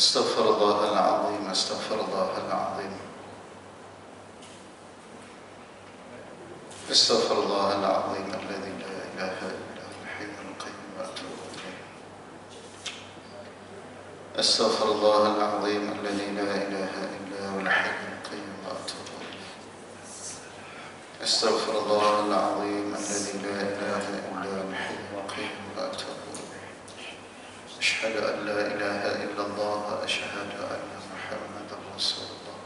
استغفر الله العظيم استغفر الله العظيم استغفر الله العظيم الذي لا إله إلا هو الحي القيوم وأتوب إليه استغفر الله العظيم الذي لا إله إلا هو الحي القيوم وأتوب إليه استغفر الله العظيم الذي لا إله إلا هو الحي القيوم وأتوب إليه أشهد أن لا إله إلا الله وأشهد أن محمدا رسول الله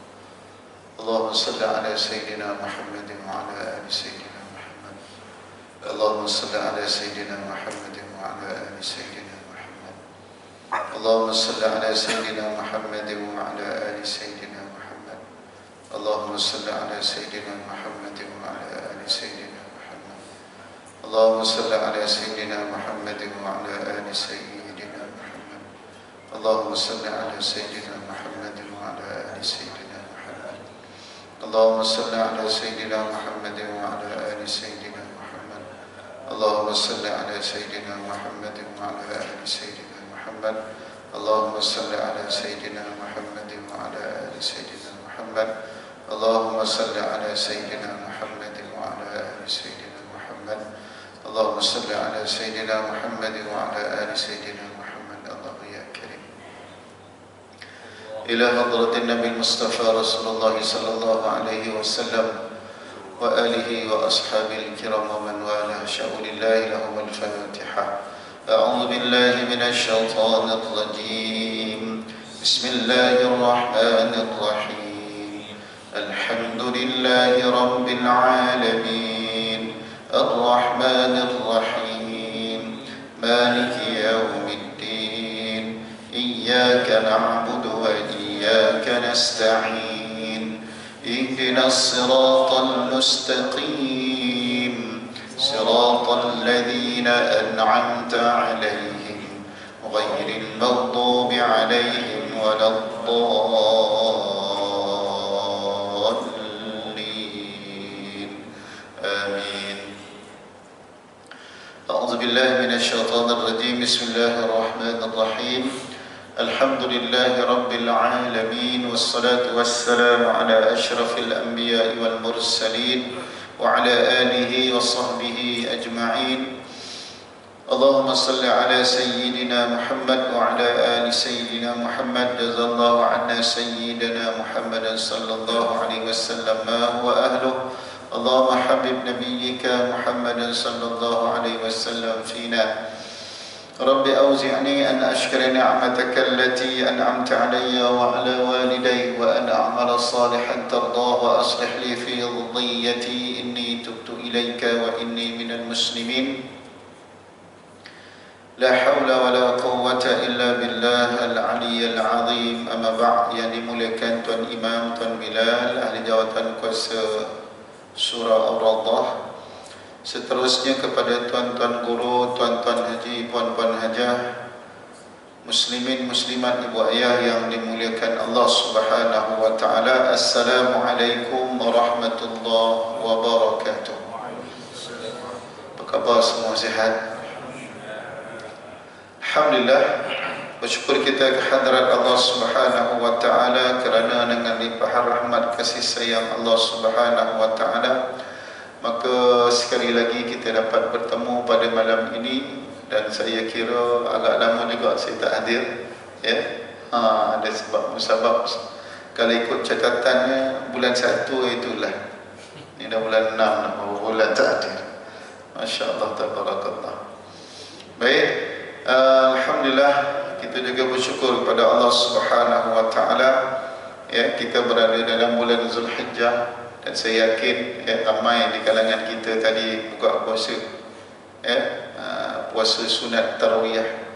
اللهم صل على سيدنا محمد وعلى آل سيدنا محمد اللهم صل على سيدنا محمد وعلى آل سيدنا محمد اللهم صل على سيدنا محمد وعلى آل سيدنا محمد اللهم صل على سيدنا محمد وعلى آل سيدنا محمد اللهم صل على سيدنا محمد وعلى آل سيدنا محمد اللهم صل على سيدنا محمد وعلى آل سيدنا محمد اللهم صل على سيدنا محمد وعلى آل سيدنا محمد اللهم صل على سيدنا محمد وعلى آل سيدنا محمد اللهم صل على سيدنا محمد وعلى آل سيدنا محمد اللهم صل على سيدنا محمد وعلى آل سيدنا محمد اللهم صل على سيدنا محمد وعلى آل سيدنا محمد الله يا كريم إلى حضرة النبي المصطفى رسول الله صلى الله عليه وسلم وآله وأصحابه الكرام ومن والاه شاء لله لهم الفاتحة أعوذ بالله من الشيطان الرجيم بسم الله الرحمن الرحيم الحمد لله رب العالمين الرحمن الرحيم مالك يوم الدين إياك نعبد وإياك نستعين اهدنا الصراط المستقيم صراط الذين أنعمت عليهم غير المغضوب عليهم ولا الضالين آمين أعوذ بالله من الشيطان الرجيم بسم الله الرحمن الرحيم الحمد لله رب العالمين والصلاة والسلام على أشرف الأنبياء والمرسلين وعلى آله وصحبه أجمعين اللهم صل على سيدنا محمد وعلى آل سيدنا محمد جزا الله عنا سيدنا محمد صلى الله عليه وسلم ما هو أهله اللهم حبب نبيك محمد صلى الله عليه وسلم فينا رب أوزعني أن أشكر نعمتك التي أنعمت علي وعلى والدي وأن أعمل صالحا ترضاه وأصلح لي في ذريتي إني تبت إليك وإني من المسلمين لا حول ولا قوة إلا بالله العلي العظيم أما بعد yang dimuliakan Tuan Imam, Tuan Bilal, ahli jawatan kuasa surah Ar-Radah, seterusnya kepada tuan-tuan guru, tuan-tuan haji, puan-puan hajah, muslimin, muslimat, ibu ayah yang dimuliakan Allah Subhanahu wa taala. Assalamualaikum warahmatullahi wabarakatuh. Apa khabar semua, sihat? Alhamdulillah, bersyukur kita kehadrat Allah Subhanahu wa taala kerana dengan limpahan rahmat kasih sayang Allah Subhanahu wa taala maka sekali lagi kita dapat bertemu pada malam ini, dan saya kira agak lama juga saya tak hadir ya. Ada sebab musabab. Kalau ikut catatannya bulan 1 itulah. Ini dah bulan 6 dah, bulan tak hadir. Masya-Allah tabarakallah. Baik, alhamdulillah kita juga bersyukur kepada Allah Subhanahu wa taala ya, kita berada dalam bulan Zulhijjah. Dan saya yakin ramai di kalangan kita tadi buka puasa puasa sunat tarawiyah.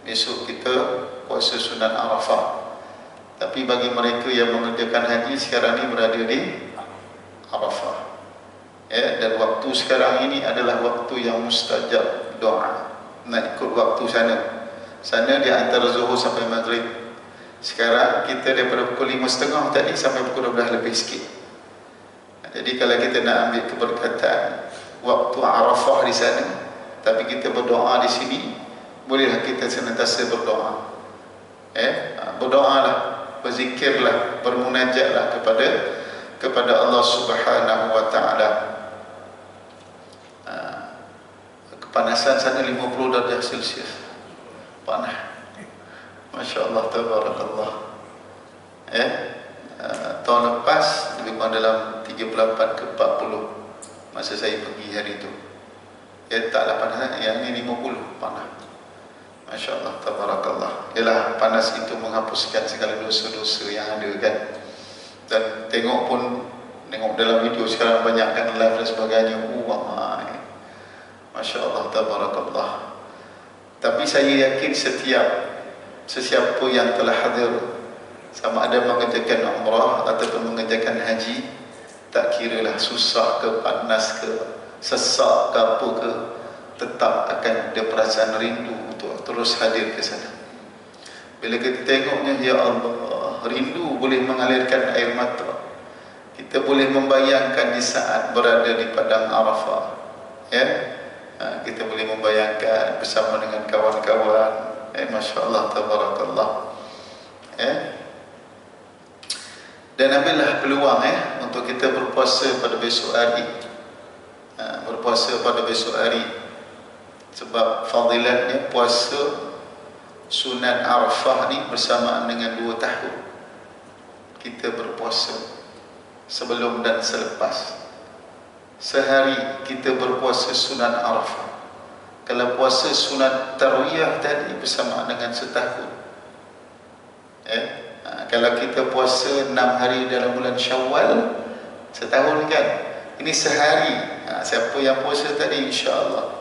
Besok kita puasa sunat Arafah. Tapi bagi mereka yang mengerjakan haji sekarang ni berada di Arafah dan waktu sekarang ini adalah waktu yang mustajab doa. Nak ikut waktu sana di antara zuhur sampai maghrib. Sekarang kita daripada pukul 5.30 tadi sampai pukul 12 lebih sikit. Jadi kalau kita nak ambil keberkatan waktu Arafah di sana, tapi kita berdoa di sini, bolehlah kita senantiasa berdoa. berdoalah, berzikirlah, bermunajatlah kepada Allah Subhanahu wa taala. Kepanasan sana 50 darjah Celsius. Panas. Masya-Allah, tabarakallah. Tahun lepas lebih kurang dalam 38 ke 40 masa saya pergi hari itu. Taklah panas, yang ini 50 panas. Masya Allah, tabarakallah. Ialah panas itu menghapuskan segala dosa-dosa yang ada kan. Dan tengok dalam video sekarang banyak kan live dan sebagainya. Masya Allah, tabarakallah. Tapi saya yakin sesiapa yang telah hadir, sama ada mengerjakan umrah ataupun mengerjakan haji, tak kiralah susah ke, panas ke, sesak ke apa ke, tetap akan ada perasaan rindu untuk terus hadir ke sana. Bila kita tengoknya, ya Allah, rindu boleh mengalirkan air mata. Kita boleh membayangkan di saat berada di padang Arafah, kita boleh membayangkan bersama dengan kawan-kawan. Masya Allah, tabarakallah. Dan ambillah peluang untuk kita berpuasa pada besok hari. Berpuasa pada besok hari, sebab fadilatnya puasa sunat Arafah ni bersamaan dengan 2 tahun kita berpuasa, sebelum dan selepas. Sehari kita berpuasa sunat Arafah. Kalau puasa sunat Tarwiyah tadi bersamaan dengan setahun. Kalau kita puasa 6 hari dalam bulan Syawal, setahun kan. Ini sehari. Siapa yang puasa tadi, insya-Allah,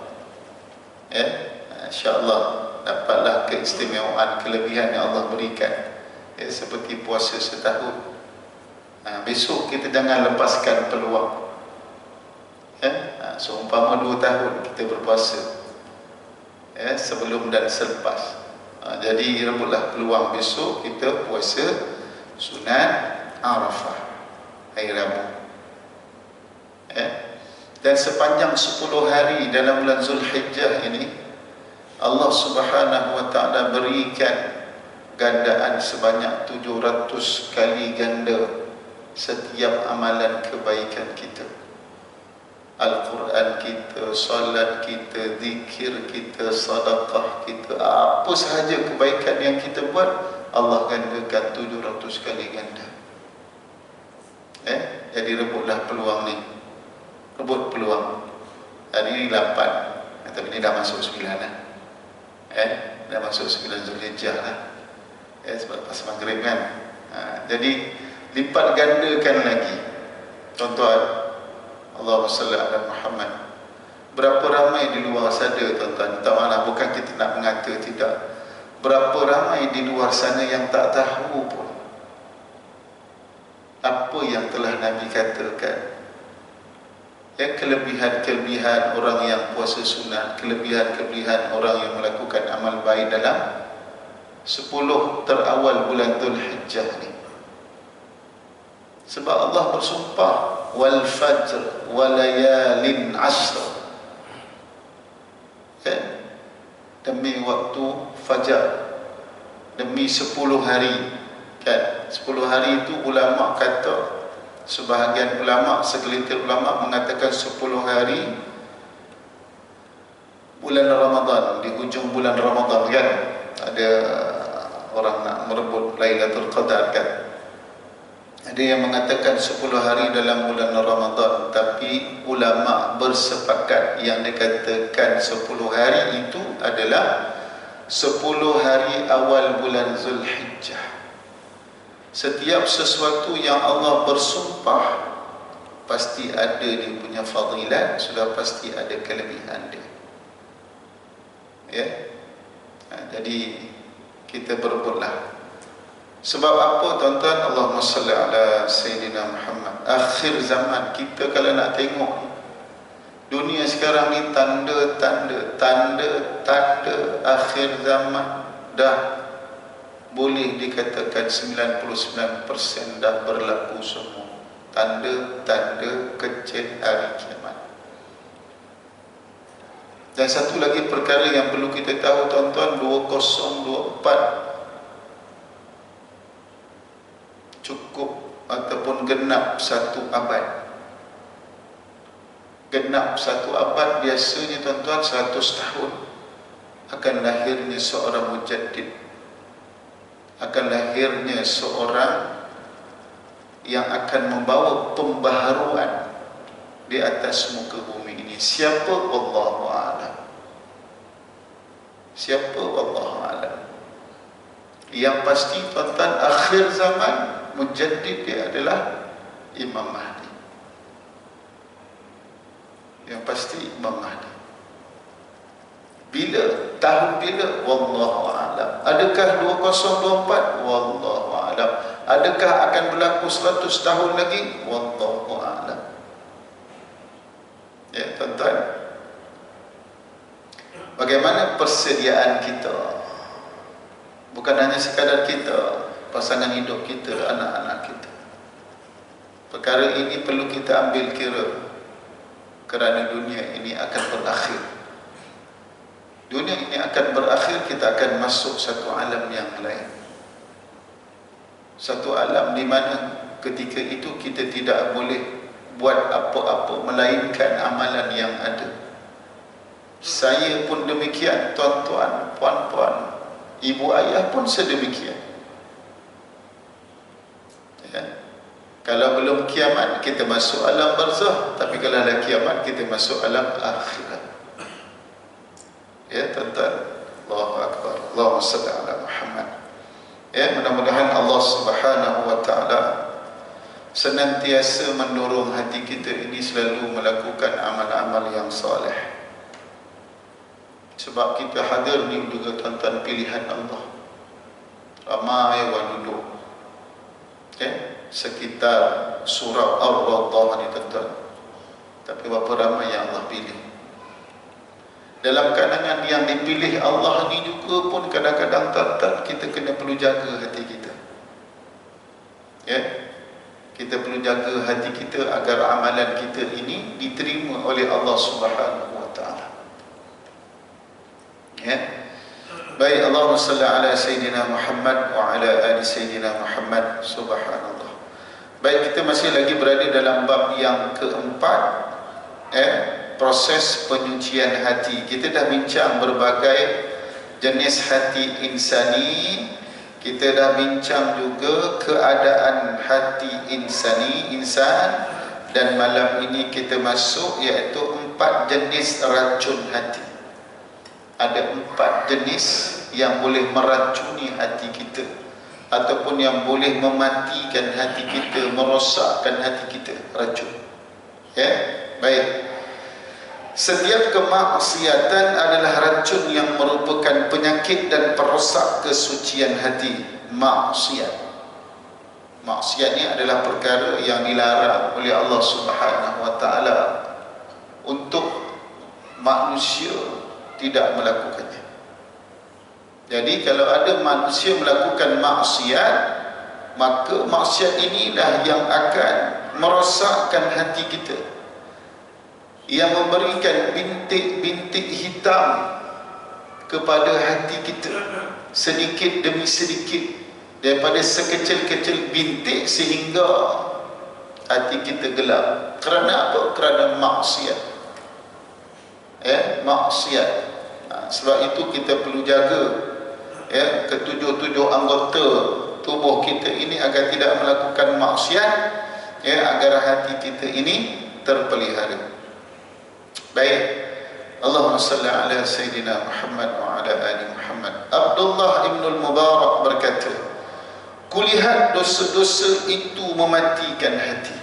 insya-Allah dapatlah keistimewaan, kelebihan yang Allah berikan, seperti puasa setahun. Besok kita jangan lepaskan peluang. Seumpama 2 tahun kita berpuasa, sebelum dan selepas. Jadi rebutlah peluang besok kita puasa sunat Arafah, hari Rabu. Dan sepanjang 10 hari dalam bulan Zulhijjah ini, Allah Subhanahu wa taala berikan gandaan sebanyak 700 kali ganda setiap amalan kebaikan kita. Al-Quran kita, salat kita, zikir kita, sedekah kita, apa sahaja kebaikan yang kita buat, Allah gandakan 700 kali ganda. Jadi rebutlah peluang ni. Rebut peluang. Hari ini 8, tapi ini dah masuk 9 lah. Dah masuk 9 Zulhijjah lah. Sebab lepas maghrib kan. Jadi lipat gandakan lagi. Tuan-tuan, Allahumma salli ala Muhammad. Berapa ramai di luar sana, tuan-tuan, tak malah, bukan kita nak mengata, tidak. Berapa ramai di luar sana yang tak tahu pun apa yang telah Nabi katakan. Kelebihan-kelebihan orang yang puasa sunat, kelebihan-kelebihan orang yang melakukan amal baik dalam 10 terawal bulan Dzulhijjah ni. Sebab Allah bersumpah, wal fajr wa layalin ashr, demi waktu fajar, demi 10 hari kan. 10 hari itu ulama kata, sebahagian ulama, segelintir ulama mengatakan 10 hari bulan Ramadan, di hujung bulan Ramadan kan. Ada orang nak merebut Lailatul Qadar kan. Ada yang mengatakan 10 hari dalam bulan Ramadan, tapi ulama bersepakat yang dikatakan 10 hari itu adalah 10 hari awal bulan Zulhijjah. Setiap sesuatu yang Allah bersumpah pasti ada dia punya fadilat, sudah pasti ada kelebihan dia. Jadi kita berebutlah. Sebab apa, tuan-tuan? Allahumma salli ala Sayyidina Muhammad. Akhir zaman kita kalau nak tengok dunia sekarang ni, tanda akhir zaman dah boleh dikatakan 99% dah berlaku semua. Tanda-tanda kecil hari kiamat. Dan satu lagi perkara yang perlu kita tahu, tuan-tuan, 2024 ataupun genap 1 abad. Genap 1 abad biasanya tuan-tuan 100 tahun akan lahirnya seorang mujaddid, akan lahirnya seorang yang akan membawa pembaharuan di atas muka bumi ini. Siapa? Wallahu a'lam. Siapa? Wallahu a'lam. Yang pasti tuan-tuan, akhir zaman mujaddid dia adalah Imam Mahdi. Yang pasti Imam Mahdi. Bila? Tahun bila? Wallahu a'lam. Adakah 2024? Wallahu a'lam. Adakah akan berlaku 100 tahun lagi? Wallahu a'lam. Ya tuan-tuan, bagaimana persediaan kita? Bukan hanya sekadar kita, pasangan hidup kita, anak-anak kita. Perkara ini perlu kita ambil kira, kerana dunia ini akan berakhir. Dunia ini akan berakhir, kita akan masuk satu alam yang lain. Satu alam di mana ketika itu kita tidak boleh buat apa-apa melainkan amalan yang ada. Saya pun demikian, tuan-tuan, puan-puan, ibu ayah pun sedemikian. Ya. Kalau belum kiamat, kita masuk alam barzah. Tapi kalau dah kiamat, kita masuk alam akhirat. Ya tuan-tuan, Allahu Akbar. Allahumma salli ala Muhammad. Ya, mudah-mudahan Allah Subhanahu wa ta'ala senantiasa mendorong hati kita ini selalu melakukan amal-amal yang soleh. Sebab kita hadir ni juga tuan-tuan pilihan Allah. Ramai orang duduk, sekitar surau Ar-Rawdah ni tuan-tuan, tapi berapa ramai yang Allah pilih. Dalam kalangan yang dipilih Allah ni juga pun kadang-kadang tuan-tuan kita kena perlu jaga hati kita. Ya, kita perlu jaga hati kita agar amalan kita ini diterima oleh Allah Subhanahu wa ta'ala. Ya. Baik, Allahumma salli ala Sayyidina Muhammad wa ala ali Sayyidina Muhammad. Subhanallah. Baik, kita masih lagi berada dalam bab yang keempat, proses penyucian hati. Kita dah bincang berbagai jenis hati insani. Kita dah bincang juga keadaan hati insan. Dan malam ini kita masuk iaitu 4 jenis racun hati. Ada 4 jenis yang boleh meracuni hati kita, ataupun yang boleh mematikan hati kita, merosakkan hati kita. Racun. Ya, baik. Setiap kemaksiatan adalah racun yang merupakan penyakit dan perosak kesucian hati. Maksiat. Maksiat ini adalah perkara yang dilarang oleh Allah Subhanahu wa ta'ala untuk manusia tidak melakukannya. Jadi kalau ada manusia melakukan maksiat, maka maksiat inilah yang akan merosakkan hati kita, yang memberikan bintik-bintik hitam kepada hati kita sedikit demi sedikit, daripada sekecil-kecil bintik sehingga hati kita gelap. Kerana apa? Kerana maksiat. Maksiat. Sebab itu kita perlu jaga ketujuh-tujuh anggota tubuh kita ini agar tidak melakukan maksiat, agar hati kita ini terpelihara. Baik, Allahumma salli ala Sayyidina Muhammad wa ala ali Muhammad. Abdullah ibn al-Mubarak berkata, kulihat dosa-dosa itu mematikan hati,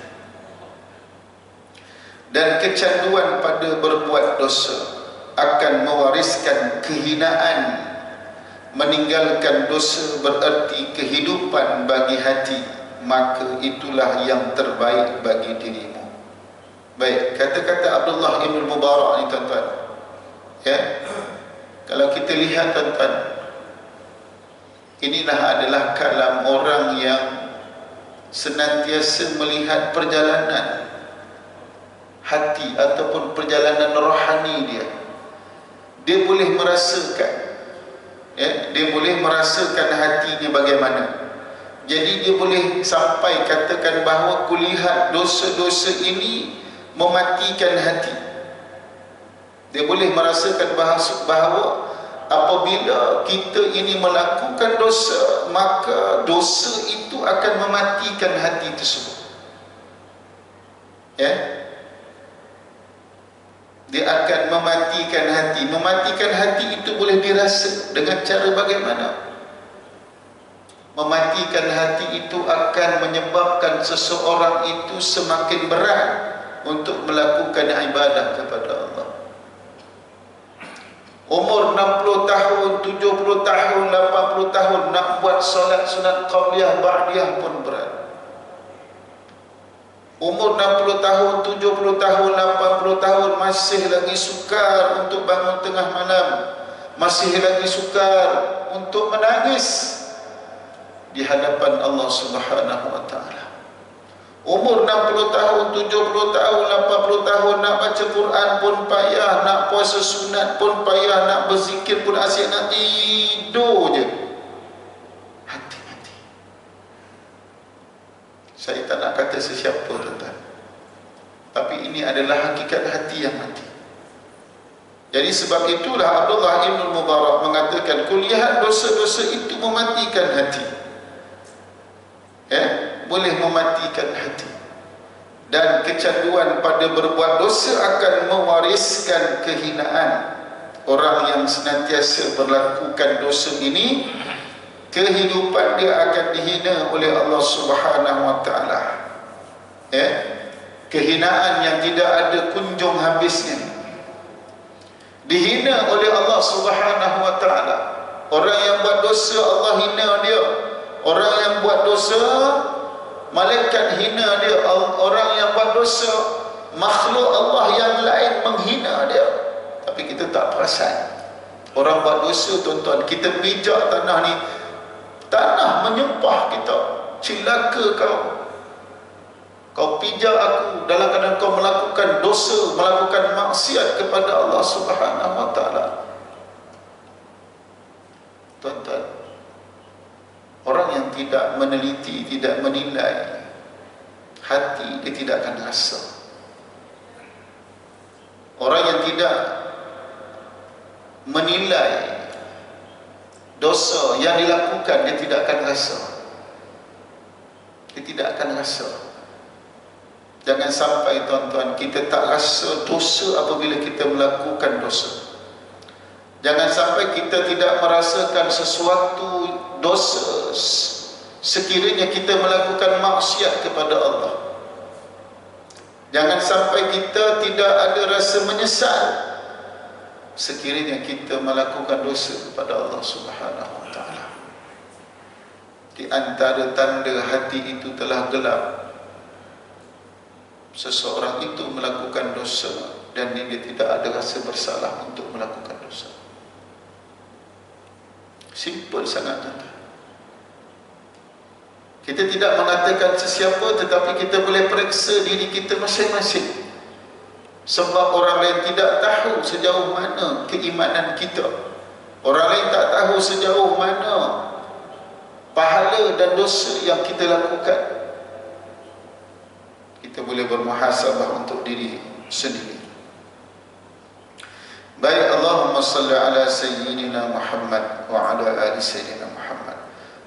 dan kecanduan pada berbuat dosa akan mewariskan kehinaan. Meninggalkan dosa bererti kehidupan bagi hati, maka itulah yang terbaik bagi dirimu. Baik, kata-kata Abdullah ibn Mubarak ni tuan-tuan, kalau kita lihat tuan-tuan, inilah adalah kalam orang yang senantiasa melihat perjalanan hati ataupun perjalanan rohani dia. Dia boleh merasakan, dia boleh merasakan hatinya bagaimana. Jadi dia boleh sampai katakan bahawa kulihat dosa-dosa ini mematikan hati. Dia boleh merasakan bahawa apabila kita ini melakukan dosa, maka dosa itu akan mematikan hati tersebut. Ya, dia akan mematikan hati. Mematikan hati itu boleh dirasa dengan cara bagaimana? Mematikan hati itu akan menyebabkan seseorang itu semakin berat untuk melakukan ibadah kepada Allah. Umur 60 tahun, 70 tahun, 80 tahun nak buat solat sunat qabliyah, ba'diyah pun berat. Umur 60 tahun, 70 tahun, 80 tahun masih lagi sukar untuk bangun tengah malam, masih lagi sukar untuk menangis di hadapan Allah Subhanahu wa taala. Umur 60 tahun, 70 tahun, 80 tahun nak baca Quran pun payah, nak puasa sunat pun payah, nak berzikir pun asyik, nak tidur je. Hati-hati. Saya tak nak kata sesiapa, tuan-tuan, tapi ini adalah hakikat hati yang mati. Jadi sebab itulah Abdullah Ibn Mubarak mengatakan, kulihat dosa-dosa itu mematikan hati. Boleh mematikan hati. Dan kecanduan pada berbuat dosa akan mewariskan kehinaan. Orang yang senantiasa melakukan dosa ini, kehidupan dia akan dihina oleh Allah Subhanahu wa taala. Kehinaan yang tidak ada kunjung habisnya. Dihina oleh Allah Subhanahu wa taala. Orang yang buat dosa, Allah hina dia. Orang yang buat dosa, malaikat hina dia. Orang yang buat dosa, makhluk Allah yang lain menghina dia. Tapi kita tak perasan. Orang buat dosa, tuan-tuan, kita pijak tanah ni, tanah menyembah kita. Cilaka kau. Kau pijak aku dalam keadaan kau melakukan dosa, melakukan maksiat kepada Allah Subhanahu wa taala. Tuan-tuan, orang yang tidak meneliti, tidak menilai, hati dia tidak akan rasa. Orang yang tidak menilai dosa yang dilakukan, dia tidak akan rasa. Dia tidak akan rasa. Jangan sampai, tuan-tuan, kita tak rasa dosa apabila kita melakukan dosa. Jangan sampai kita tidak merasakan sesuatu dosa sekiranya kita melakukan maksiat kepada Allah. Jangan sampai kita tidak ada rasa menyesal sekiranya kita melakukan dosa kepada Allah Subhanahu wa taala. Di antara tanda hati itu telah gelap, seseorang itu melakukan dosa dan dia tidak ada rasa bersalah untuk melakukan dosa. Simple sangat, tuan-tuan. Kita tidak mengatakan sesiapa, tetapi kita boleh periksa diri kita masing-masing. Sebab orang lain tidak tahu sejauh mana keimanan kita. Orang lain tak tahu sejauh mana pahala dan dosa yang kita lakukan. Kita boleh bermuhasabah untuk diri sendiri. Baik, Allahumma salli ala sayyidina Muhammad wa ala ali sayyidina Muhammad.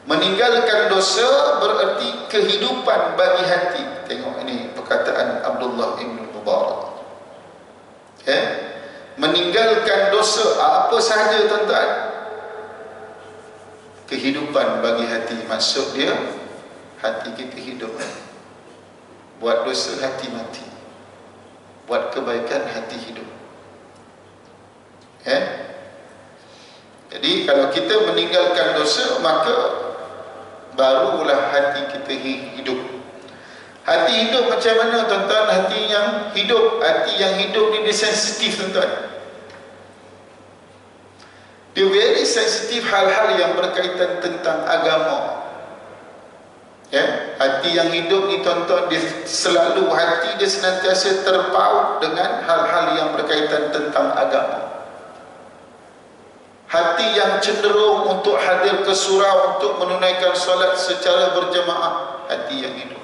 Meninggalkan dosa berarti kehidupan bagi hati. Tengok ini perkataan Abdullah Ibn Mubarak. Meninggalkan dosa apa sahaja, tuan-tuan, kehidupan bagi hati. Maksud dia, hati kita hidup. Buat dosa hati mati, buat kebaikan hati hidup. Jadi kalau kita meninggalkan dosa, maka barulah hati kita hidup. Hati hidup macam mana, tuan-tuan? Hati yang hidup ni dia sensitif, tuan-tuan. Dia very sensitif hal-hal yang berkaitan tentang agama. Hati yang hidup ni, tuan-tuan, dia selalu, hati dia senantiasa terpaut dengan hal-hal yang berkaitan tentang agama. hati yang cenderung untuk hadir ke surau untuk menunaikan solat secara berjemaah, hati yang hidup.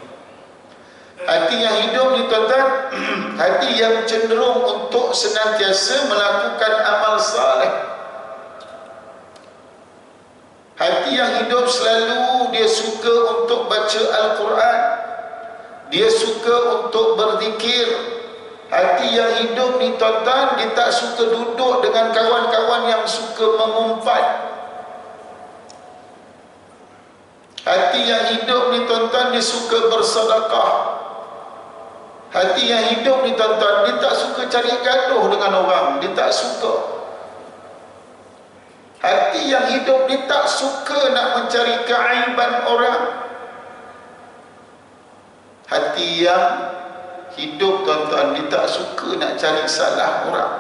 Hati yang hidup ni tuan-tuan, hati yang cenderung untuk senantiasa melakukan amal saleh. Hati yang hidup selalu dia suka untuk baca Al-Quran, dia suka untuk berzikir. Hati yang hidup ni tuan-tuan, dia tak suka duduk dengan kawan-kawan yang suka mengumpat. Hati yang hidup ni tuan-tuan, dia suka bersedekah. Hati yang hidup ni tuan-tuan, dia tak suka cari gaduh dengan orang, dia tak suka. Hati yang hidup ni tak suka nak mencari keaiban orang. Hati yang hidup tuan-tuan, dia tak suka nak cari salah orang.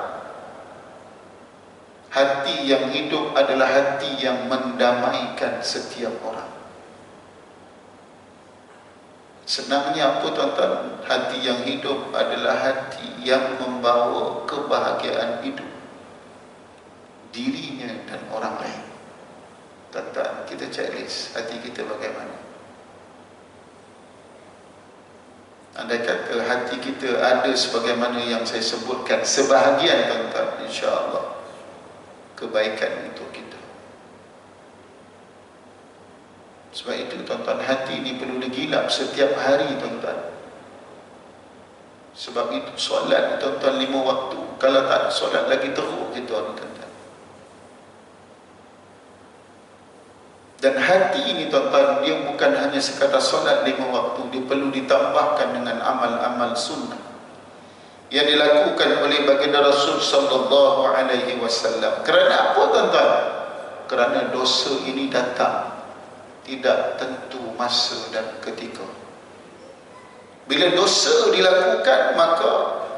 Hati yang hidup adalah hati yang mendamaikan setiap orang. Senangnya apa tuan-tuan? Hati yang hidup adalah hati yang membawa kebahagiaan hidup dirinya dan orang lain. Tuan-tuan, kita checklist hati kita bagaimana. Andai kata hati kita ada sebagaimana yang saya sebutkan, sebahagian tuan-tuan, insya-Allah kebaikan untuk kita. Sebab itu tuan-tuan, hati ini perlu digilap setiap hari tuan-tuan. Sebab itu solat tuan-tuan 5 waktu. Kalau tak ada solat lagi teruk kita tuan-tuan. Dan hati ini tuan-tuan, dia bukan hanya sekadar solat 5 waktu, dia perlu ditambahkan dengan amal-amal sunnah yang dilakukan oleh baginda Rasul sallallahu alaihi wasallam. Kerana apa tuan-tuan? Kerana dosa ini datang tidak tentu masa dan ketika. Bila dosa dilakukan, maka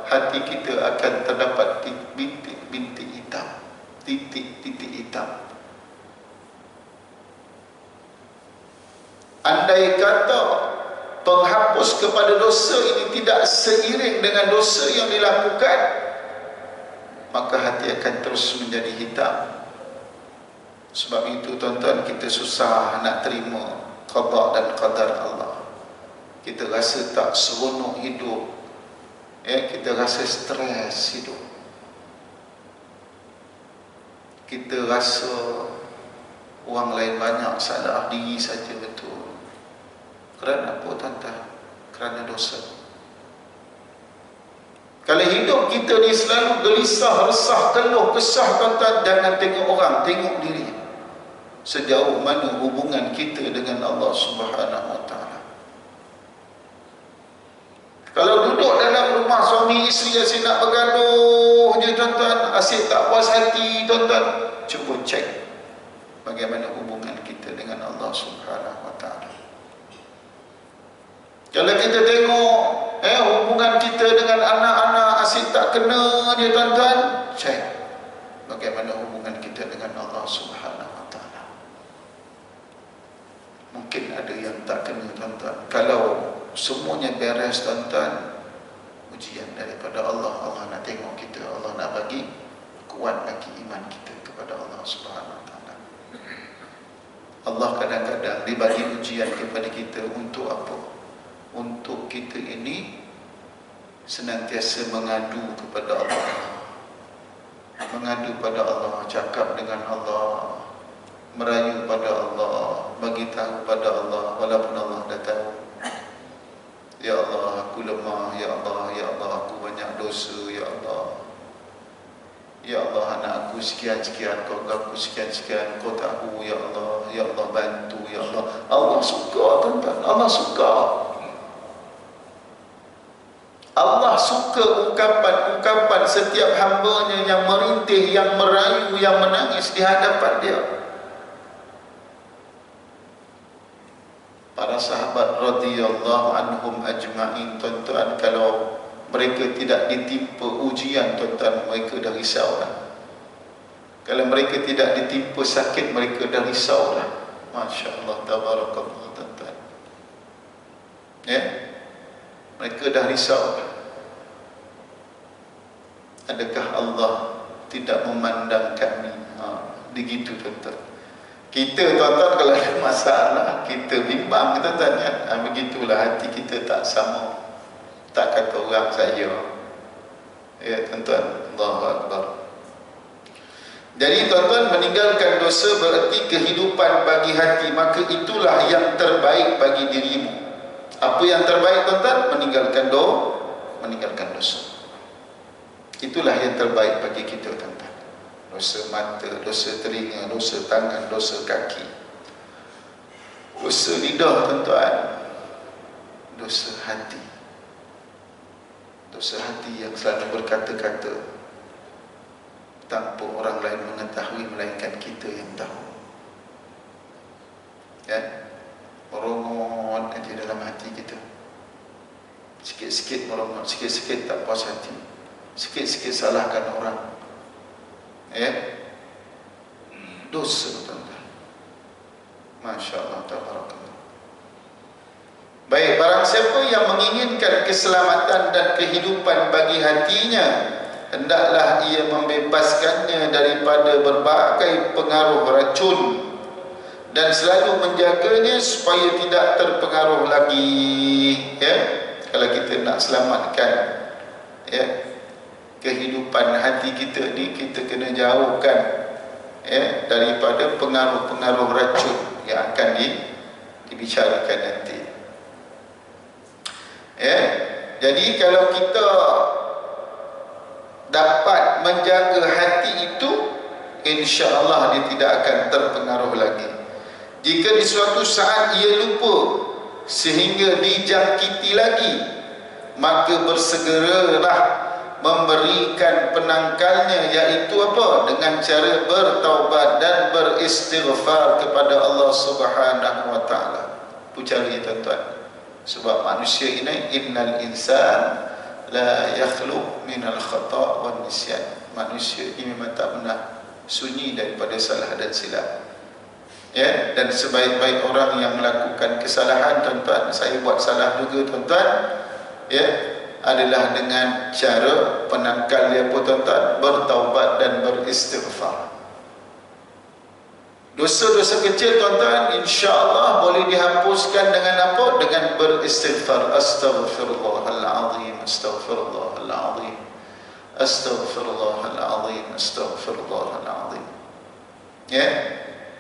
hati kita akan terdapat bintik-bintik hitam, titik-titik hitam. Andai kata penghapus kepada dosa ini tidak seiring dengan dosa yang dilakukan, maka hati akan terus menjadi hitam. Sebab itu tuan-tuan, kita susah nak terima qada dan qadar Allah. Kita rasa tak seronok hidup, kita rasa stres hidup, kita rasa orang lain banyak, salah diri saja betul. Kerana apa tuan-tuan? Kerana dosa. Kalau hidup kita ni selalu gelisah, resah, keluh, kesah tuan-tuan, jangan tengok orang, tengok diri. Sejauh mana hubungan kita dengan Allah Subhanahu wa ta'ala. Kalau duduk dalam rumah suami isteri asyik nak bergaduh je tuan-tuan, asyik tak puas hati tuan-tuan, cuba cek bagaimana hubungan kita dengan Allah Subhanahu wa ta'ala. Kalau kita tengok hubungan kita dengan anak-anak asyik tak kena je tuan-tuan, cek bagaimana hubungan kita dengan Allah Subhanahu wa ta'ala. Mungkin ada yang tak kena tuan-tuan. Kalau semuanya beres tuan-tuan, ujian daripada Allah. Allah nak tengok kita, Allah nak bagi kuat lagi iman kita kepada Allah Subhanahu wa ta'ala. Allah kadang-kadang dibagi ujian kepada kita untuk apa? Untuk kita ini senantiasa mengadu kepada Allah. Mengadu pada Allah, cakap dengan Allah, merayu pada Allah, bagi tahu pada Allah walaupun Allah dah tahu. Ya Allah, aku lemah, ya Allah, ya Allah, aku banyak dosa, ya Allah. Ya Allah, anak aku sekian-sekian, keluarga aku sekian-sekian, kau tahu, ya Allah, bantu, ya Allah. Allah suka tuan-tuan, Allah suka. Allah suka ungkapan-ungkapan setiap hambanya yang merintih, yang merayu, yang menangis di hadapan dia. Para sahabat radhiyallahu anhum ajma'in tuan-tuan, kalau mereka tidak ditimpa ujian tuan-tuan, mereka dah risau dah. Kalau mereka tidak ditimpa sakit, mereka dah risau dah. Masya Allah, tabarakallah tuan-tuan. Mereka dah risau dah. Adakah Allah tidak memandang kami? Begitu tuan-tuan. Kita tuan-tuan kalau ada masalah, kita bimbang tuan-tuan kan. Begitulah hati kita tak sama. Tak kata orang saya. Ya tuan-tuan, Allahu Akbar. Jadi tuan-tuan, meninggalkan dosa berarti kehidupan bagi hati. Maka itulah yang terbaik bagi dirimu. Apa yang terbaik tuan-tuan? Meninggalkan dosa. Itulah yang terbaik bagi kita tuan-tuan. Dosa mata, dosa telinga, dosa tangan, dosa kaki, dosa lidah tuan-tuan, dosa hati. Dosa hati yang selalu berkata-kata tanpa orang lain mengetahui melainkan kita yang tahu. Ya, merongot aja dalam hati kita. Sikit-sikit merongot, sikit-sikit tak puas hati, sikit-sikit salahkan orang. Ya, dosa tuan-tuan. Masya Allah, tabarakallah. Baik, barang siapa yang menginginkan keselamatan dan kehidupan bagi hatinya, hendaklah ia membebaskannya daripada berbagai pengaruh racun dan selalu menjaganya supaya tidak terpengaruh lagi. Ya, kalau kita nak selamatkan ya kehidupan hati kita ni, kita kena jauhkan ya daripada pengaruh-pengaruh racun yang akan dibicarakan nanti. Ya, jadi kalau kita dapat menjaga hati itu, insya-Allah dia tidak akan terpengaruh lagi. Jika di suatu saat ia lupa sehingga dijangkiti lagi, maka bersegeralah memberikan penangkalnya, iaitu apa? Dengan cara bertaubat dan beristighfar kepada Allah Subhanahu wa taala. Itu caranya tuan-tuan. Sebab manusia ini, innal insan la yakhlu minal khata' wan nisyan. Manusia ini memang tak pernah sunyi daripada salah dan silap. Ya, dan sebaik-baik orang yang melakukan kesalahan tuan-tuan, saya buat salah juga tuan-tuan, ya, adalah dengan cara penangkal dia pun tuan-tuan, bertaubat dan beristighfar. Dosa-dosa kecil tuan-tuan insya-Allah boleh dihapuskan dengan apa? Dengan beristighfar. Astaghfirullahalazim, astaghfirullahalazim, astaghfirullahalazim, astaghfirullahalazim. Ya,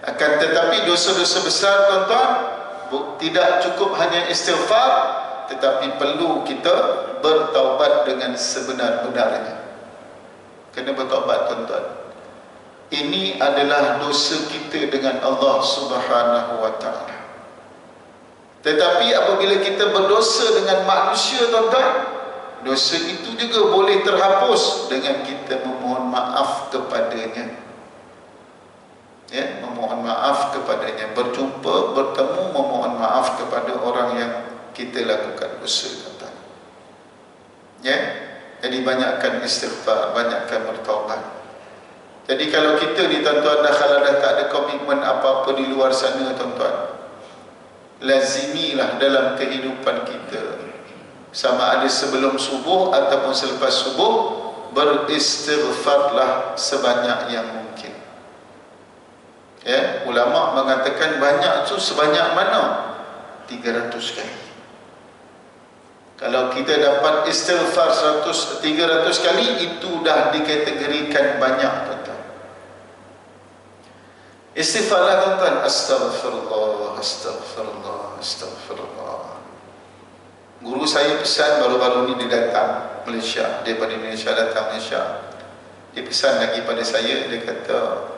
akan tetapi dosa-dosa besar tuan-tuan tidak cukup hanya istighfar, tetapi perlu kita bertaubat dengan sebenar-benarnya. Kena bertaubat tuan-tuan. Ini adalah dosa kita dengan Allah Subhanahu wa taala. Tetapi apabila kita berdosa dengan manusia tuan-tuan, dosa itu juga boleh terhapus dengan kita memohon maaf kepadanya. Ya, memohon maaf kepadanya, berjumpa, bertemu, memohon maaf kepada orang yang kita lakukan dosa tuan-tuan. Ya, jadi banyakkan istighfar, banyakkan bertaubat. Jadi kalau kita ni tuan-tuan dah tak ada komitmen apa-apa di luar sana tuan-tuan, lazimilah dalam kehidupan kita, sama ada sebelum subuh ataupun selepas subuh, beristighfarlah sebanyak yang mungkin. Ya, ulama mengatakan banyak tu sebanyak mana? 300 kali. Kalau kita dapat istighfar 300 kali, itu dah dikategorikan banyak tuan-tuan. Istighfarlah tuan-tuan. Astaghfirullah, astaghfirullah, astaghfirullah. Guru saya pesan baru-baru ni, dia datang Malaysia, daripada Indonesia datang Malaysia. Dia pesan lagi pada saya, dia kata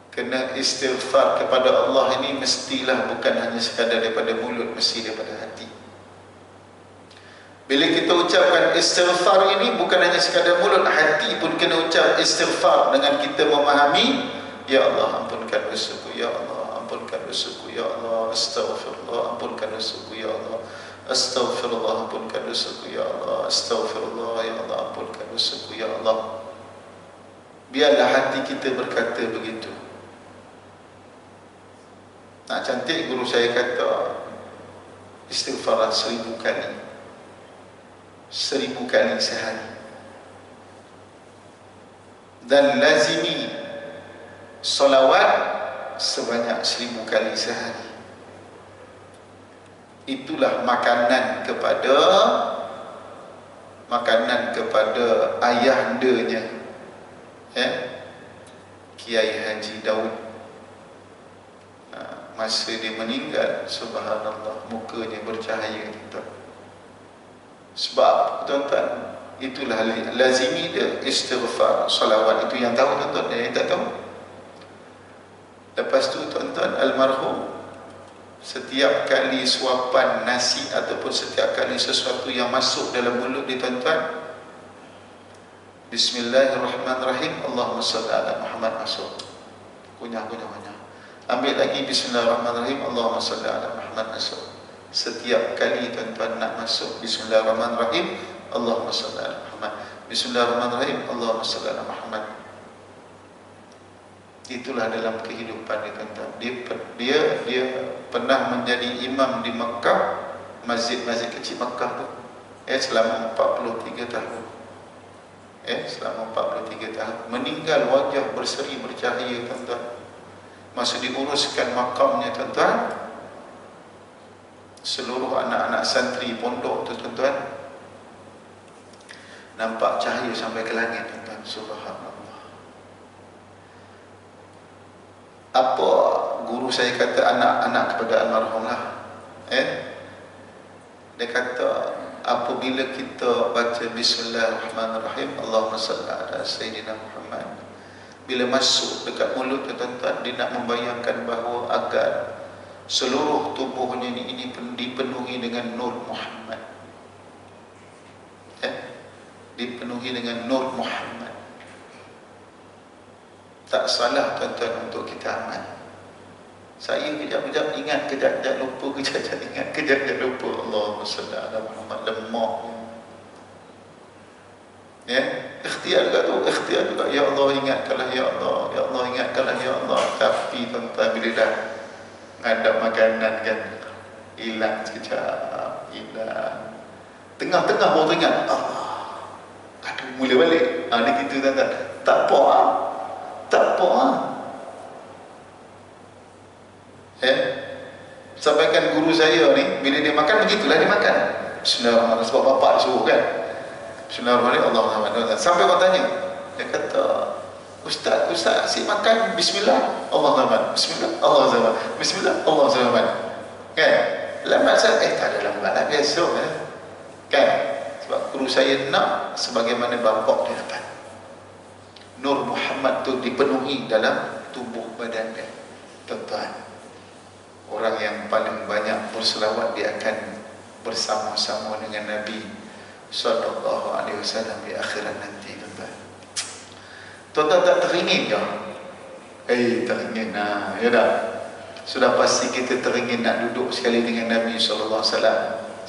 kena istighfar kepada Allah ini mestilah bukan hanya sekadar daripada mulut, mesti daripada hati. Bila kita ucapkan istighfar ini bukan hanya sekadar mulut, hati pun kena ucap istighfar dengan kita memahami, ya Allah ampunkan dosaku, ya Allah ampunkan dosaku, ya Allah astaghfirullah, ampunkan dosaku, ya Allah astaghfirullah, ampunkan dosaku, ya Allah astaghfirullah, ya Allah ampunkan dosaku, ya Allah. Biarlah hati kita berkata begitu. Nak cantik, guru saya kata istighfarlah 1000 kali, 1000 kali sehari, dan lazimi Solawat sebanyak 1000 kali sehari. Itulah makanan kepada ayahandanya, Kiai Haji Daud. Masa dia meninggal, subhanallah, mukanya bercahaya, tuan-tuan. Sebab, tuan-tuan, itulah lazimi dia istighfar, salawat. Itu yang tahu, tuan-tuan, yang tak tahu. Lepas tu, tuan-tuan, almarhum setiap kali suapan nasi ataupun setiap kali sesuatu yang masuk dalam mulut dia, tuan-tuan, Bismillahirrahmanirrahim, Allahumma salli ala Muhammad, masuk. Kunyah. Ambil lagi Bismillahirrahmanirrahim, Allahumma salli ala Muhammad, masuk. Setiap kali tuan-tuan nak masuk Bismillahirrahmanirrahim, Allahumma salli ala Muhammad, Bismillahirrahmanirrahim, Allahumma salli ala Muhammad. Itulah dalam kehidupan dia, tuan-tuan. Dia pernah menjadi imam di Mekah, masjid kecil Mekah tu, selama 43 tahun. Selama 43 tahun. Meninggal wajah berseri bercahaya, tuan-tuan. Masa diuruskan makamnya, tuan-tuan, seluruh anak-anak santri pondok tu, tuan-tuan, nampak cahaya sampai ke langit, tuan-tuan. Subhanallah. Apa guru saya kata anak-anak kepada almarhum lah, dia kata, apabila kita baca Bismillahirrahmanirrahim, Allahumma salli ala Sayyidina Muhammad, bila masuk dekat mulut, tuan-tuan, dia nak membayangkan bahawa agar seluruh tubuhnya ini dipenuhi dengan Nur Muhammad, dipenuhi dengan Nur Muhammad. Tak salah, tuan-tuan, untuk kita amal. Saya kejap-kejap ingat, kejap-kejap lupa, kejap-kejap ingat, kejap-kejap lupa. Allahumma salli ala Muhammad, lemah. Ikhtiar juga tu, ikhtiar juga. Ya Allah, ingatkanlah, ya Allah, ya Allah, ingatkanlah, ya Allah. Tapi tuan-tuan, bila dah ngadap makanan kan, hilang sekejap, hilang. Tengah-tengah baru teringat, Allah, aduh, mula balik. Ni gitu, tuan-tuan. Tak apa, tak apa. Sampaikan guru saya ni, bila dia makan, begitulah dia makan. Bismillahirrahmanirrahim, sebab bapak dia suruh kan. Bismillahirrahmanirrahim, Allahumma. Sampai orang tanya, dia kata, Ustaz asyik makan Bismillah, Allahumma, Bismillah, Allahumma, Bismillah, Allahumma, kan? Lambat saya, tak ada lambat lah, biasa kan? Sebab guru saya nak sebagaimana bapak dia dapat. Nur Muhammad tu dipenuhi dalam tubuh badan dia, tuan-tuan. Orang yang paling banyak berselawat, dia akan bersama-sama dengan Nabi sallallahu alaihi wasallam di akhirat nanti, tuan-tuan. Tuan-tuan tak teringin ke? Teringin. Ya dah. Sudah pasti kita teringin nak duduk sekali dengan Nabi sallallahu alaihi wasallam.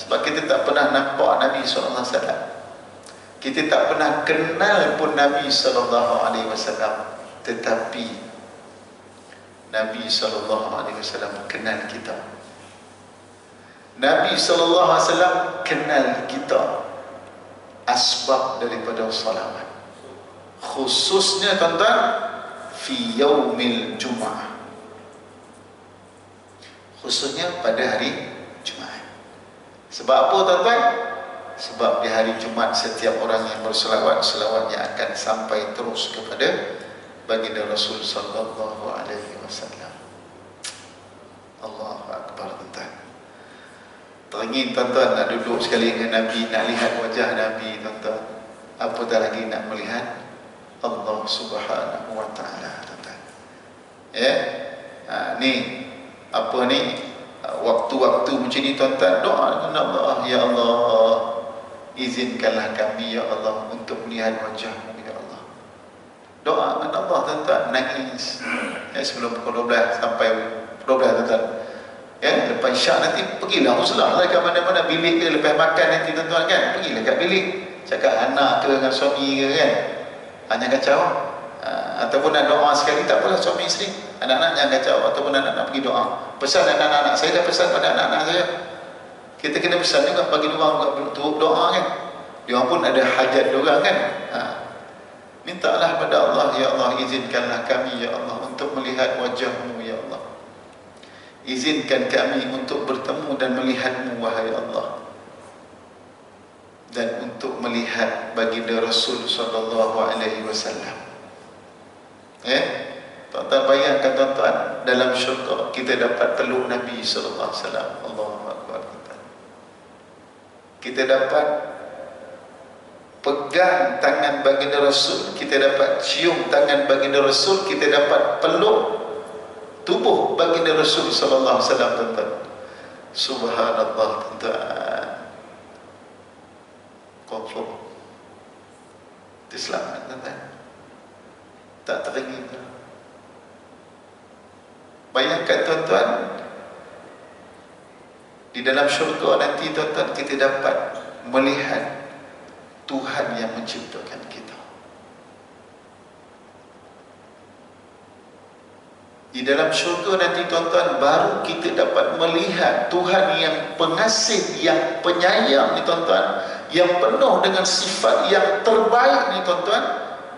Sebab kita tak pernah nampak Nabi sallallahu alaihi wasallam. Kita tak pernah kenal pun Nabi sallallahu alaihi wasallam, tetapi Nabi sallallahu alaihi wasallam kenal kita. Nabi sallallahu alaihi wasallam kenal kita. Asbab daripada salawat, khususnya, tuan-tuan, fi yaumil Jumaah, khususnya pada hari Jumaat. Sebab apa, tuan-tuan? Sebab di hari Jumaat setiap orang yang berselawat, selawatnya akan sampai terus kepada baginda Rasul sallallahu alaihi wasallam. Allahu akbar, tuan-tuan. Teringin, tuan-tuan, nak duduk sekali dengan Nabi, nak lihat wajah Nabi, tuan-tuan. Apatah lagi nak melihat Allah Subhanahu wa taala, tuan-tuan. Ni apa ni? Waktu-waktu macam ni, tuan-tuan, doa dengan Allah, ya Allah, izinkanlah kami, ya Allah, untuk melihat wajah-Mu, ya Allah. Doa dengan Allah, tuan-tuan, nangis. Sebelum pukul 12 sampai 12, tuan-tuan. Lepas isyak nanti pergilah muslah lah ke mana-mana, bilik ke, lepas makan nanti, tuan-tuan, kan, pergilah kat bilik, cakap anak ke dengan suami ke, kan, hanya kacau. Ataupun nak doa sekali, tak apalah, suami isteri, anak-anak jangan kacau. Ataupun anak-anak pergi doa, pesan anak-anak. Saya dah pesan pada anak-anak saya, kita kena pesan juga bagi diorang untuk doa, kan. Diorang pun ada hajat diorang, kan. Mintalah pada Allah, ya Allah, izinkanlah kami ya Allah untuk melihat wajah-Mu ya Allah. Izinkan kami untuk bertemu dan melihat-Mu wahai Allah, dan untuk melihat baginda Rasul sallallahu alaihi wasallam. Tuan-tuan bayangkan tuan-tuan, dalam syurga kita dapat peluk Nabi sallallahu alaihi wasallam. Allahu akbar. Kita dapat pegang tangan baginda Rasul, kita dapat cium tangan baginda Rasul, kita dapat peluk tubuh baginda Rasul sallallahu alaihi wasallam tuan-tuan. Subhanallah tuan-tuan. Confirm. Selamat tuan-tuan. Tak teringin. Bayangkan tuan-tuan, di dalam syurga nanti tuan-tuan kita dapat melihat Tuhan yang menciptakan kita. Di dalam syurga nanti tuan-tuan baru kita dapat melihat Tuhan yang pengasih, yang penyayang ni tuan-tuan, yang penuh dengan sifat yang terbaik ni tuan-tuan.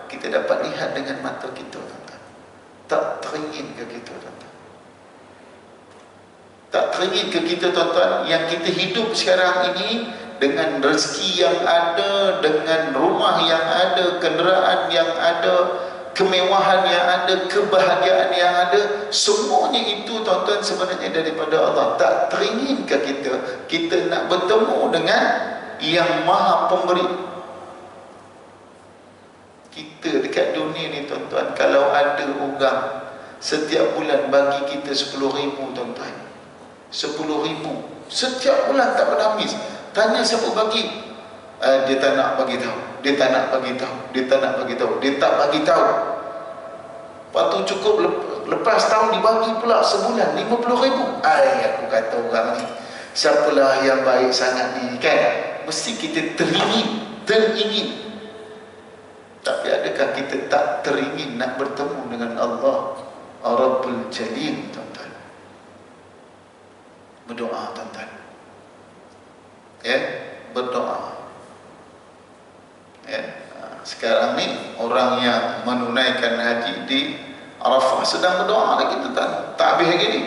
Kita dapat lihat dengan mata kita tuan-tuan. Tak teringin ke kita tuan-tuan? Tak teringin ke kita tuan-tuan yang kita hidup sekarang ini dengan rezeki yang ada, dengan rumah yang ada, kenderaan yang ada, kemewahan yang ada, kebahagiaan yang ada, semuanya itu tuan-tuan sebenarnya daripada Allah. Tak teringin ke kita nak bertemu dengan yang maha pemberi. Kita dekat dunia ni tuan-tuan, kalau ada orang setiap bulan bagi kita 10,000 tuan-tuan, 10,000 setiap bulan tak pernah habis. Tanya siapa bagi, dia tak nak bagi tahu, dia tak nak bagi tahu, dia tak nak bagi tahu, dia tak bagi tahu. Lepas tu cukup lepas tahun dibagi pula sebulan 50,000. Aku kata orang ni, siapalah yang baik sangat ni kan? Mesti kita teringin. Tapi adakah kita tak teringin nak bertemu dengan Allah Rabbul Jalil tuan-tuan? Berdoa tuan-tuan. Berdoa. Sekarang ni orang yang menunaikan haji di Arafah sedang berdoa lagi tuan-tuan. Tak habis lagi ni.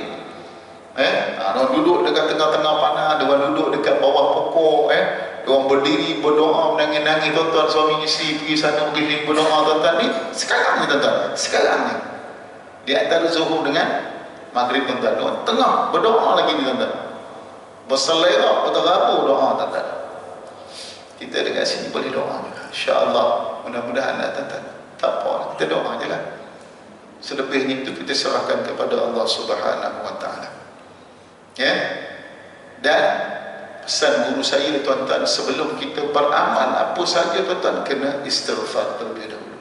Orang duduk dekat tengah-tengah panah, orang duduk dekat bawah pokok, orang berdiri berdoa, menangis-nangis tuan-tuan, suami isteri pergi sana pergi sini berdoa tuan-tuan ni. Sekarang ni tuan-tuan, sekarang ni di antara zuhur dengan maghrib tuan-tuan, tengah berdoa lagi ni tuan-tuan. Berselera, berterabur doa tuan-tuan. Kita dekat sini boleh doa juga, insya-Allah. Mudah-mudahan tuan-tuan. Tak apa, kita doa je lah. Selebihnya itu kita serahkan kepada Allah Subhanahu wa taala. Dan pesan guru saya tuan-tuan, sebelum kita beramal apa saja tuan-tuan, kena istighfar terlebih dahulu.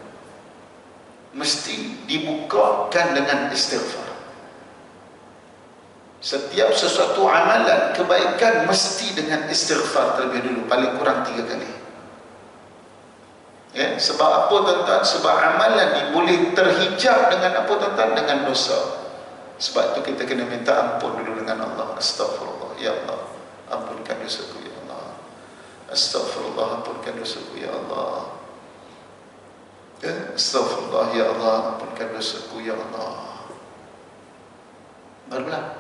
Mesti dibukakan dengan istighfar. Setiap sesuatu amalan kebaikan mesti dengan istighfar terlebih dulu, paling kurang 3 kali. Sebab apa tuan-tuan? Sebab amalan ni boleh terhijab dengan apa tuan-tuan? Dengan dosa. Sebab tu kita kena minta ampun dulu dengan Allah. Astaghfirullah, ya Allah, ampunkan dosaku ya Allah. Astaghfirullah, ampunkan dosaku ya Allah. Astaghfirullah, ya Allah, ampunkan dosaku ya Allah. Barulah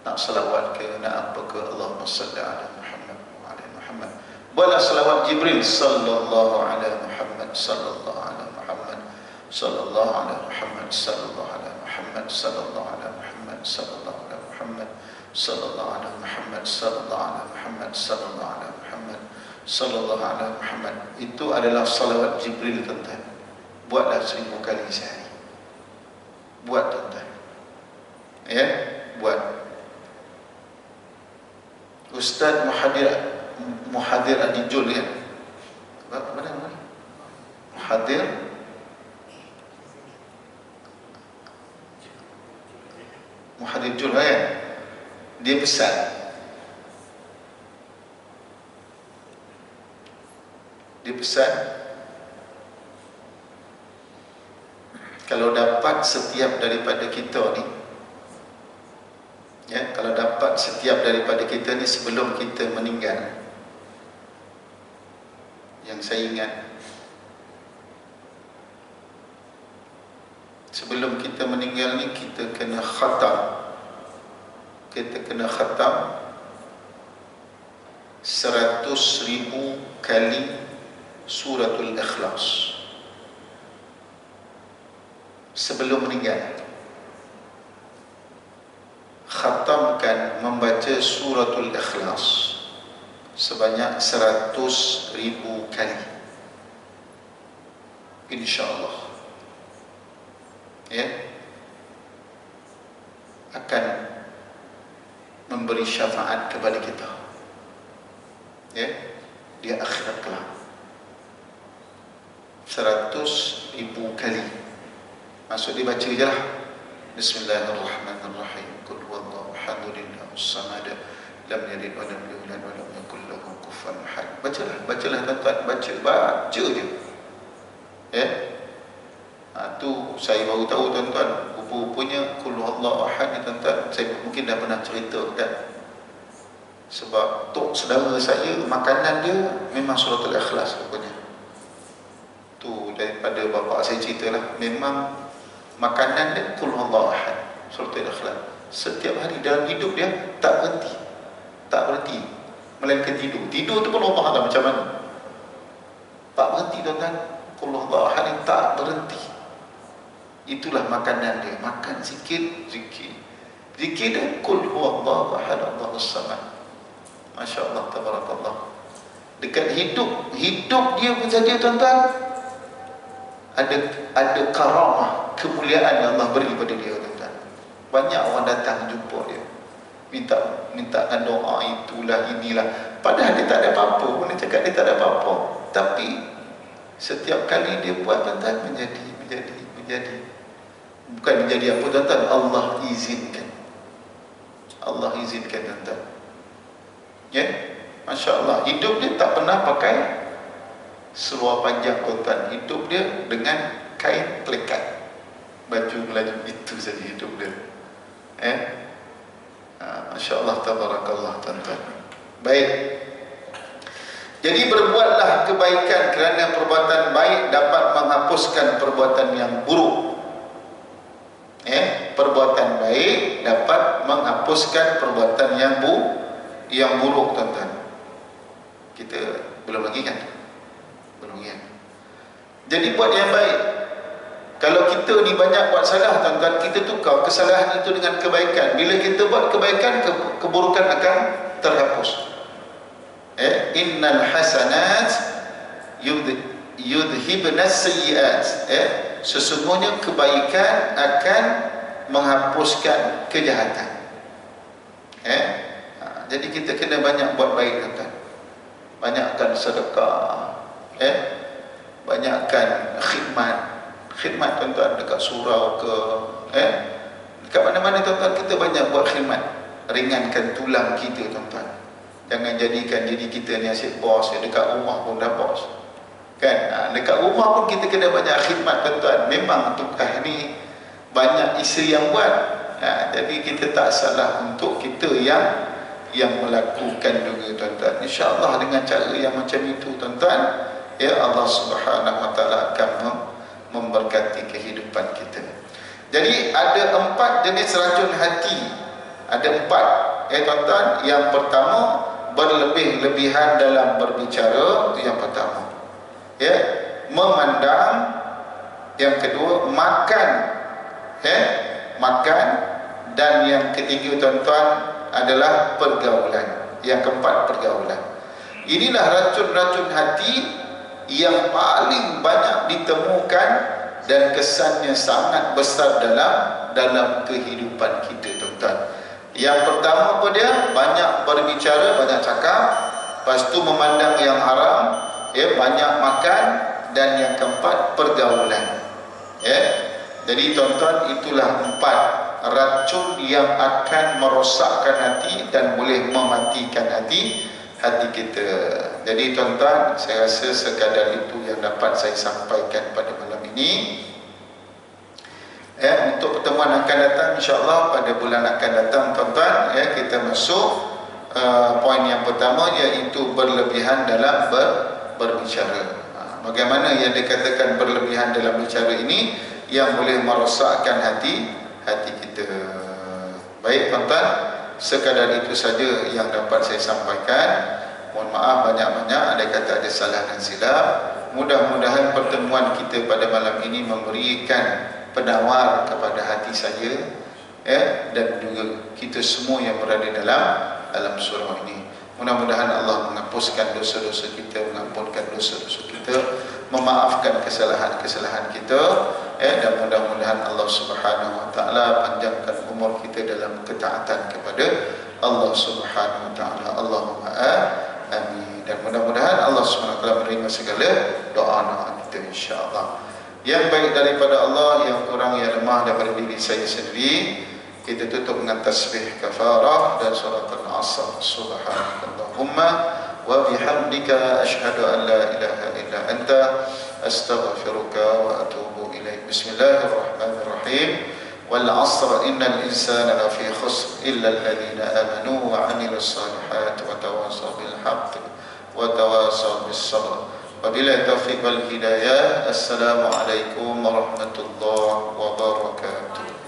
nak salawat ke, nak apa ke, Allahumma salli ala Muhammad wa ala Muhammad. Bala salawat Jibril sallallahu ala Muhammad sallallahu ala Muhammad sallallahu ala Muhammad sallallahu ala Muhammad sallallahu ala Muhammad sallallahu ala Muhammad sallallahu ala Muhammad sallallahu ala Muhammad sallallahu ala Muhammad sallallahu ala Muhammad. Itu adalah salawat Jibril tuan-tuan. Buatlah 1000 kali sehari. Buat tuan-tuan. Buat. Ustaz Muhadir Adijul ya. Mana? Muhadir Jul ya. Dia pesan, kalau dapat setiap daripada kita ni, kalau dapat setiap daripada kita ni sebelum kita meninggal, yang saya ingat sebelum kita meninggal ni kita kena khatam. Kita kena khatam 100,000 kali suratul Ikhlas sebelum meninggal. Khatamkan membaca suratul Ikhlas sebanyak 100,000 kali, InsyaAllah, ya, akan memberi syafaat kepada kita, ya, di akhirat kelak. 100,000 kali. Maksud dibaca je lah. Bismillahirrahmanirrahim. Qul huwallahu ahad, Allahus samad, lam yalid wa lam yulad wa lam yakul lahu kufuwan ahad. Bacalah tuan-tuan, baca je. Ya. Tu saya baru tahu tuan-tuan, rupa-rupanya Qul huwallahu ahad ni tuan-tuan, saya mungkin dah pernah cerita kan. Sebab tok saudara saya makanan dia memang suratul Ikhlas rupanya. Tu daripada bapa saya ceritalah, memang makanan dia Qul huwallahu ahad, suratul Ikhlas. Setiap hari dalam hidup dia tak berhenti melainkan tidur. Tidur tu pun Allah tahu macam mana. Tak berhenti tuan-tuan. Qul huwallahu ahad ni tak berhenti. Itulah makanan dia. Makan sikit, zikir dia Qul huwallahu ahad, Allahus samad. Masya Allah, tabarakallah. Dekat hidup dia pun saja tuan-tuan, ada karamah, kemuliaan yang Allah beri pada dia tuan-tuan. Banyak orang datang jumpa dia, mintakan doa, itulah inilah. Padahal dia tak ada apa-apa pun, dia cakap dia tak ada apa-apa. Tapi setiap kali dia buat tuan-tuan, menjadi bukan menjadi apa tuan-tuan, Allah izinkan tuan-tuan. Ya, Masya Allah, hidup dia tak pernah pakai seluar panjang tuan-tuan. Hidup dia dengan kain pelikat, baju melaju, itu saja hidup dia. Masya Allah, tabarakallah tuan-tuan. Baik. Jadi berbuatlah kebaikan kerana perbuatan baik dapat menghapuskan perbuatan yang buruk. Perbuatan baik dapat menghapuskan perbuatan yang buruk tuan-tuan. Kita belum lagi kan? Jadi buat yang baik. Kalau kita ni banyak buat salah tuan-tuan, kita tukar kesalahan itu dengan kebaikan. Bila kita buat kebaikan, keburukan akan terhapus. Innal hasanat yudhibnas sayyiat. Sesungguhnya kebaikan akan menghapuskan kejahatan. Jadi kita kena banyak buat baik tuan-tuan. Banyakkan sedekah, banyakkan khidmat tuan-tuan, dekat surau ke, dekat mana-mana tuan-tuan, kita banyak buat khidmat. Ringankan tulang kita tuan-tuan. Jangan jadikan diri kita ni asyik bos, dekat rumah pun dah bos kan. Dekat rumah pun kita kena banyak khidmat tuan-tuan. Memang tukar ni banyak isteri yang buat, jadi kita tak salah untuk kita yang melakukan juga tuan-tuan. InsyaAllah dengan cara yang macam itu tuan-tuan, ya, Allah Subhanahu Wa Taala akan memberkati kehidupan kita. Jadi ada 4 jenis racun hati. Ada 4, tuan-tuan. Yang pertama, berlebih-lebihan dalam berbicara, itu yang pertama. Memandang. Yang kedua, makan. Makan. Dan yang ketiga tuan-tuan adalah pergaulan. Yang keempat, pergaulan. Inilah racun-racun hati yang paling banyak ditemukan dan kesannya sangat besar dalam kehidupan kita tuan-tuan. Yang pertama apa dia? Banyak berbicara, banyak cakap. Lepas tu memandang yang haram, banyak makan. Dan yang keempat, pergaulan. Jadi tuan-tuan, itulah 4 racun yang akan merosakkan hati dan boleh mematikan hati kita. Jadi tuan-tuan, saya rasa sekadar itu yang dapat saya sampaikan pada malam ini. Untuk pertemuan akan datang, insyaAllah pada bulan akan datang tuan-tuan, kita masuk poin yang pertama, iaitu berlebihan dalam berbicara. Bagaimana yang dikatakan berlebihan dalam bicara ini? yang boleh merosakkan hati kita. Baik tuan-tuan, sekadar itu saja yang dapat saya sampaikan. Mohon maaf banyak-banyak ada kata ada salah dan silap. Mudah-mudahan pertemuan kita pada malam ini memberikan penawar kepada hati saya, dan juga kita semua yang berada dalam surau ini. Mudah-mudahan Allah menghapuskan dosa-dosa kita, mengampunkan dosa-dosa kita, memaafkan kesalahan-kesalahan kita, dan mudah-mudahan Allah Subhanahu wa taala panjangkan umur kita dalam ketaatan kepada Allah Subhanahu wa taala. Allahumma amin. Dan mudah-mudahan Allah Subhanahu wa taala menerima segala doa-doa kita insya-Allah. Yang baik daripada Allah, yang kurang yang lemah daripada diri saya sendiri. Kita tutup dengan tasbih kafarah dan surat al-asr. Subhanakallahumma wa bihamdika asyhadu an la ilaha illa anta astaghfiruka wa atubu ilaik. Bismillahirrahmanirrahim. Wal 'asr innal insana lafi khusr illa alladhina amanu wa 'amilus salihati wa tawasaw bil haqqi wa tawasaw bis sabr. Wabillahi taufiq wal hidayah. Assalamualaikum warahmatullahi wabarakatuh.